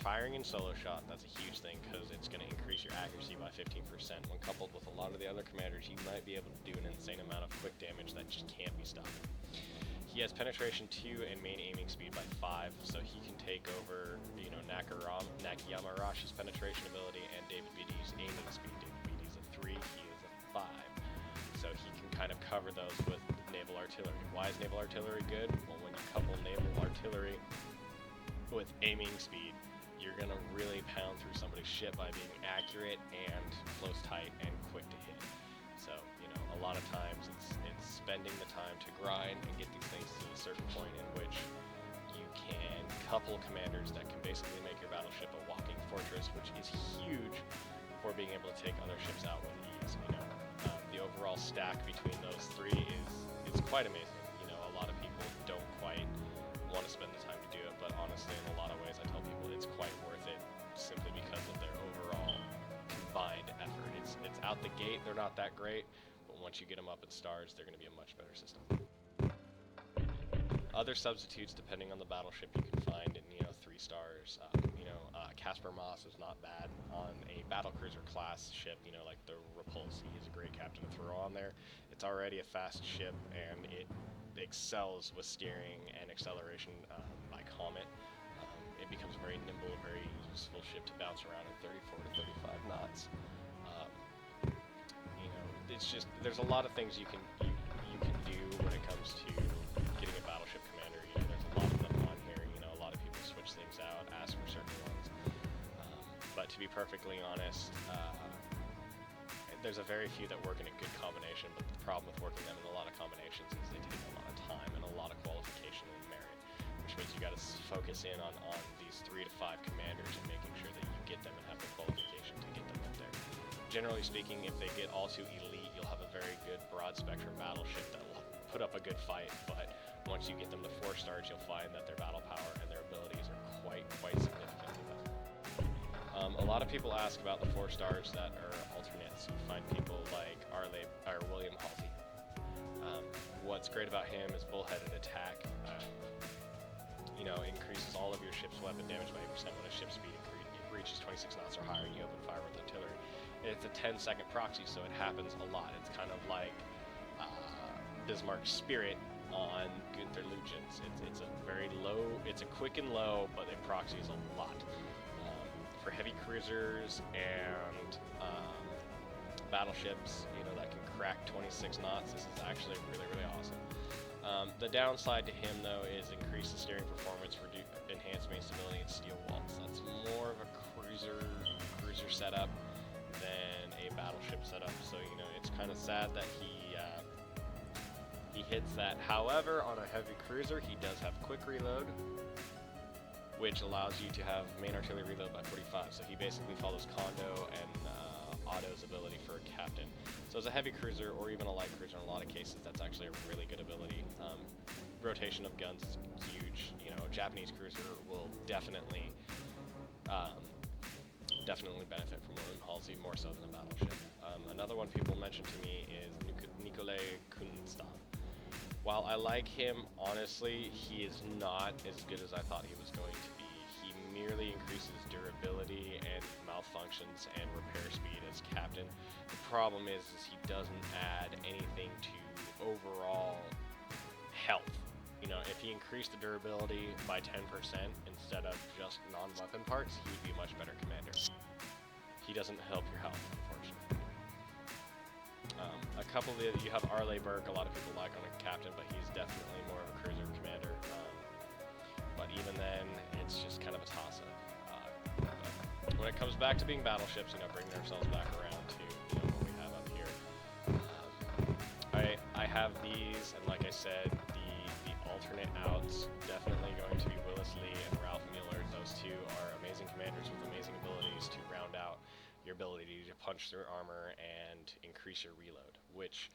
firing in solo shot, that's a huge thing because it's going to increase your accuracy by 15%. When coupled with a lot of the other commanders, you might be able to do an insane amount of quick damage that just can't be stopped. He has penetration 2 and main aiming speed by 5, so he can take over, you know, Nakayama Arashi's penetration ability and David BD's aiming speed. David BD's a 3, he is a 5. So he can kind of cover those with naval artillery. Why is naval artillery good? Well, when you couple naval artillery with aiming speed, you're going to really pound through somebody's ship by being accurate and close tight and quick to hit. So, you know, a lot of times it's spending the time to grind and get these things to a certain point in which you can couple commanders that can basically make your battleship a walking fortress, which is huge for being able to take other ships out with ease. You know, the overall stack between those three is quite amazing. You know, a lot of people don't quite want to spend the time to do it, but honestly, in a lot of ways, I tell people it's quite worth it simply because of their overall combined effort. It's out the gate, they're not that great, but once you get them up in stars, they're going to be a much better system. Other substitutes, depending on the battleship, you can find in, you know, 3 stars. Casper Moss is not bad on a battlecruiser class ship, you know, like the Repulse. He is a great captain to throw on there. It's already a fast ship, and it excels with steering and acceleration by Comet. It becomes a very nimble, very useful ship to bounce around at 34 to 35 knots. You know, it's just, there's a lot of things you can do when it comes to getting a battleship commander. You know, there's a lot of them on here. You know, a lot of people switch things out, ask for certain ones. But to be perfectly honest, there's a very few that work in a good combination, but the problem with working them in a lot of combinations is they take a lot of time and a lot of qualification and merit, which means you got to focus in on these 3 to 5 commanders and making sure that you get them and have the qualification to get them up there. Generally speaking, if they get all too elite, you'll have a very good broad spectrum battleship that will put up a good fight, but once you get them to 4 stars, you'll find that their battle power and their abilities are quite significantly better. A lot of people ask about the 4 stars that are alternates. You find people like William Halsey. What's great about him is bullheaded attack. You know, increases all of your ship's weapon damage by 8% when a ship speed reaches 26 knots or higher and you open fire with artillery. It's a 10-second proxy, so it happens a lot. It's kind of like Bismarck's Spirit on Gunther Lugens. It's a very low, it's a quick and low, but it proxies a lot. For heavy cruisers and battleships, you know, that can crack 26 knots, this is actually really awesome. The downside to him, though, is increase the steering performance, enhance main stability, and steel walls. That's more of a cruiser setup than a battleship setup. So, you know, it's kind of sad that he hits that. However, on a heavy cruiser, he does have quick reload, which allows you to have main artillery reload by 45. So he basically follows Kondo and Otto's ability for a captain. So as a heavy cruiser, or even a light cruiser in a lot of cases, that's actually a really good ability. Rotation of guns is huge. You know, a Japanese cruiser will definitely benefit from William Halsey more so than a battleship. Another one people mention to me is Nikolai Kunstad. While I like him, honestly, he is not as good as I thought he was going to be. He merely increases durability and malfunctions and repair speed as captain. The problem is he doesn't add anything to overall health. You know, if he increased the durability by 10% instead of just non-weapon parts, he would be a much better commander. He doesn't help your health, unfortunately. A couple of you have Arleigh Burke, a lot of people like on a captain, but he's definitely more of a cruiser commander. But even then, it's just kind of a toss-up. But when it comes back to being battleships, you know, bringing ourselves back around to, you know, what we have up here. I have these, and like I said, the alternate outs, definitely going to be Willis Lee and Ralph Mueller. Those two are amazing commanders with amazing abilities to round out your ability to punch through armor and increase your reload, which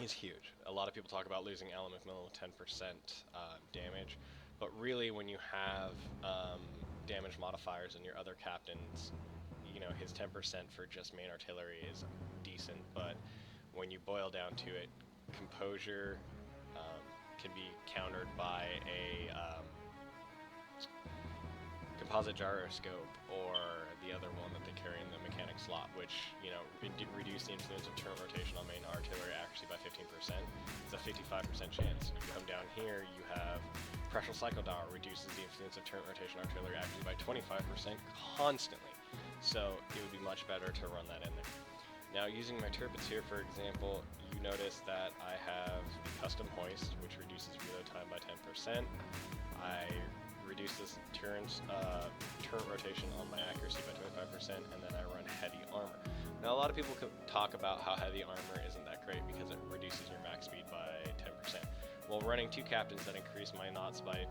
is huge. A lot of people talk about losing Alan McMillan with 10% damage, but really when you have damage modifiers in your other captains, you know, his 10% for just main artillery is decent, but when you boil down to it, composure can be countered by a composite gyroscope, or the other one that they carry in the mechanic slot, which, you know, reduce the influence of turret rotation on main artillery accuracy by 15%. It's a 55% chance. If you come down here, you have pressure cycle dial, reduces the influence of turret rotation artillery accuracy by 25% constantly. So it would be much better to run that in there. Now, using my turrets here, for example, you notice that I have the custom hoist, which reduces reload time by 10%. I reduce this turret rotation on my accuracy by 25%, and then I run heavy armor. Now, a lot of people talk about how heavy armor isn't that great because it reduces your max speed by 10%. Well, running 2 captains that increase my knots by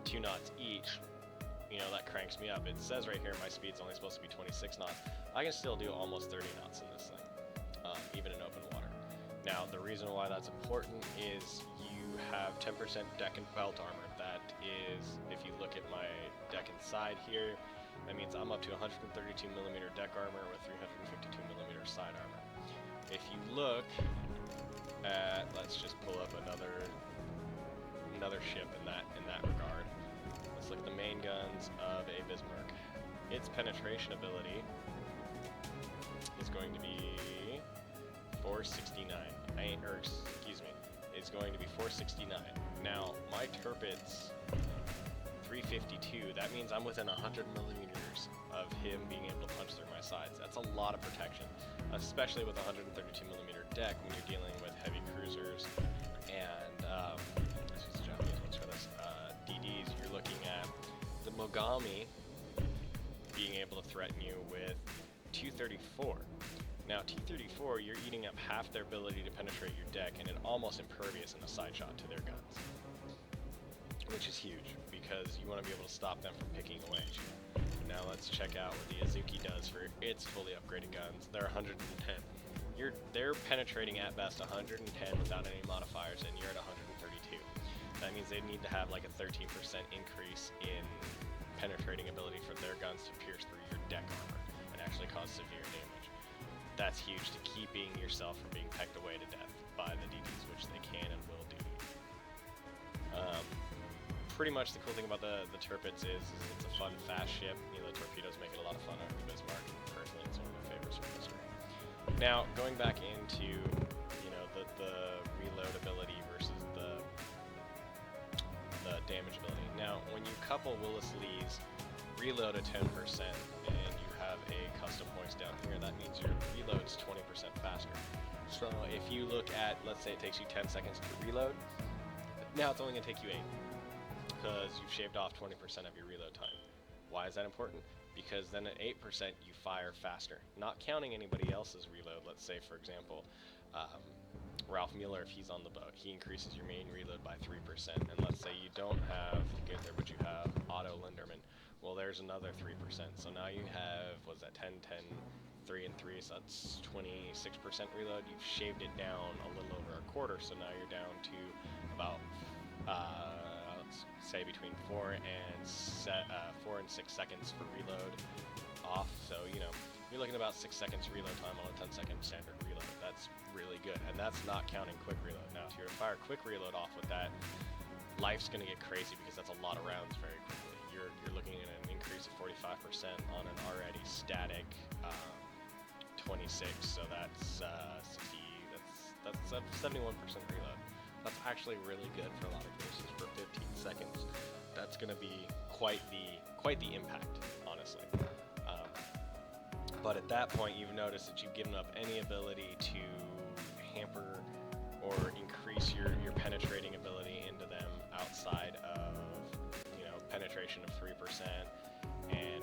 2 knots each, you know, that cranks me up. It says right here my speed's only supposed to be 26 knots. I can still do almost 30 knots in this thing, even in open water. Now, the reason why that's important is you have 10% deck and belt armor. That is, if you look at my deck and side here, that means I'm up to 132mm deck armor with 352mm side armor. If you look at, let's just pull up another ship in that regard. Let's look at the main guns of a Bismarck. Its penetration ability is going to be 469. It's going to be 469. Now, my Turpit's 352. That means I'm within 100 millimeters of him being able to punch through my sides. That's a lot of protection, especially with a 132mm deck when you're dealing with heavy cruisers and DDs. You're looking at the Mogami being able to threaten you with 234. Now, T-34, you're eating up half their ability to penetrate your deck, and it almost impervious in a side shot to their guns, which is huge because you want to be able to stop them from picking away at you. Now let's check out what the Azuki does for its fully upgraded guns. They're 110. They're penetrating at best 110 without any modifiers, and you're at 132. That means they need to have like a 13% increase in penetrating ability for their guns to pierce through your deck armor and actually cause severe damage. That's huge to keeping yourself from being pecked away to death by the DDs, which they can and will do. Pretty much the cool thing about the Turpitz is it's a fun, fast ship. You know, the torpedoes make it a lot of fun over the Bismarck. Personally, it's one of my favorites from history. Now, going back into, you know, the reload ability versus the damage ability. Now, when you couple Willis Lee's reload at 10% and you have a custom hoist down here, that means your reload's 20% faster. So if you look at, let's say it takes you 10 seconds to reload, now it's only going to take you 8 because you've shaved off 20% of your reload time. Why is that important? Because then at 8% you fire faster. Not counting anybody else's reload. Let's say, for example, Ralph Mueller, if he's on the boat, he increases your main reload by 3%. And let's say you don't have Gunther, but you have Otto Linderman. Well, there's another 3%. So now you have, what's that, 10, 10, 3, and 3, so that's 26% reload. You've shaved it down a little over a quarter, so now you're down to about, let's say between 4 and 6 seconds for reload off. So, you know, you're looking at about 6 seconds reload time on a 10-second standard reload. That's really good, and that's not counting quick reload. Now, if you were to fire quick reload off with that, life's going to get crazy because that's a lot of rounds very quickly. You're looking at an increase of 45% on an already static 26, so that's 60. That's a 71% reload. That's actually really good for a lot of cases for 15 seconds. That's going to be quite the impact, honestly. But at that point, you've noticed that you've given up any ability to hamper or increase your penetrating ability into them outside of, you know, penetration of 3% and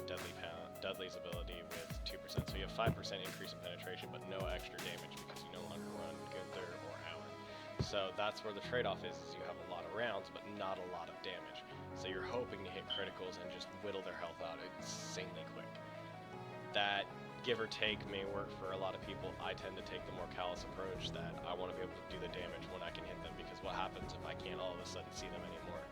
Dudley's ability with 2%. So you have 5% increase in penetration, but no extra damage because you no longer run Gunther or Allen. So that's where the trade-off is you have a lot of rounds, but not a lot of damage. So you're hoping to hit criticals and just whittle their health out insanely quick. That, give or take, may work for a lot of people. I tend to take the more callous approach that I want to be able to do the damage when I can hit them, because what happens if I can't all of a sudden see them anymore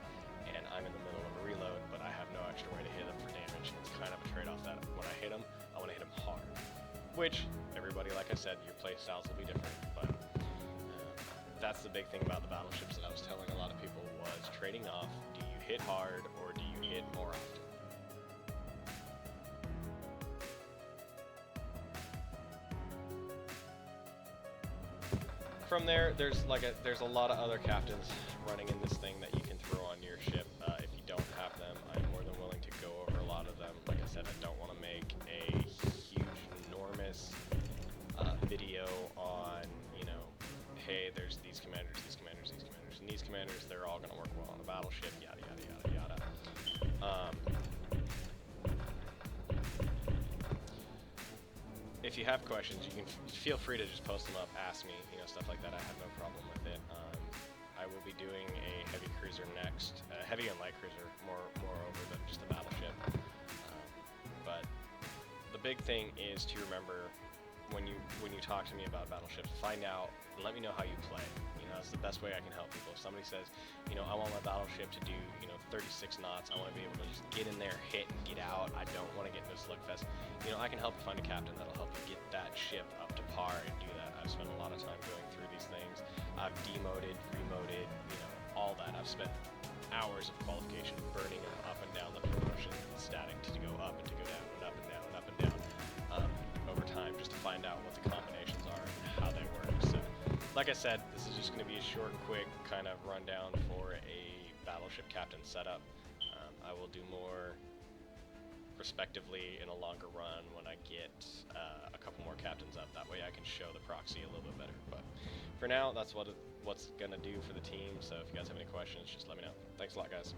and I'm in the middle of a reload but I have no extra way to hit them for damage? It's kind of a trade-off that when I hit them, I want to hit them hard, which everybody, like I said, your play styles will be different, but that's the big thing about the battleships that I was telling a lot of people was trading off. Do you hit hard or do you hit more often? From there, there's a lot of other captains running in this thing that you can throw on your ship. If you don't have them, I'm more than willing to go over a lot of them. Like I said, I don't want to make a huge, enormous video on, you know, hey, there's these commanders, these commanders, these commanders, and these commanders, they're all going to work well on a battleship, yada, yada, yada, yada. If you have questions, you can feel free to just post them up, ask me, you know, stuff like that. I have no problem with it. I will be doing a heavy cruiser next, heavy and light cruiser, moreover than just a battleship. But the big thing is to remember when you talk to me about battleships, find out and let me know how you play. You know, that's the best way I can help people. If somebody says, you know, I want my battleship to do, you know, 36 knots, I want to be able to just get in there, hit, and get out. I don't want to get into a slugfest. You know, I can help you find a captain that'll help you get that ship up to par and do that. I've spent a lot of time going through these things. I've demoted, remoted, you know, all that. I've spent hours of qualification burning them up and down the promotion static to go up and to go down and up and down and up and down over time, just to find out what the combinations are and how they work. So, like I said, this is just going to be a short, quick kind of rundown for a battleship captain setup. I will do more prospectively in a longer run when I get a couple more captains up. That way I can show the proxy a little bit better. But for now, that's what's going to do for the team. So if you guys have any questions, just let me know. Thanks a lot, guys.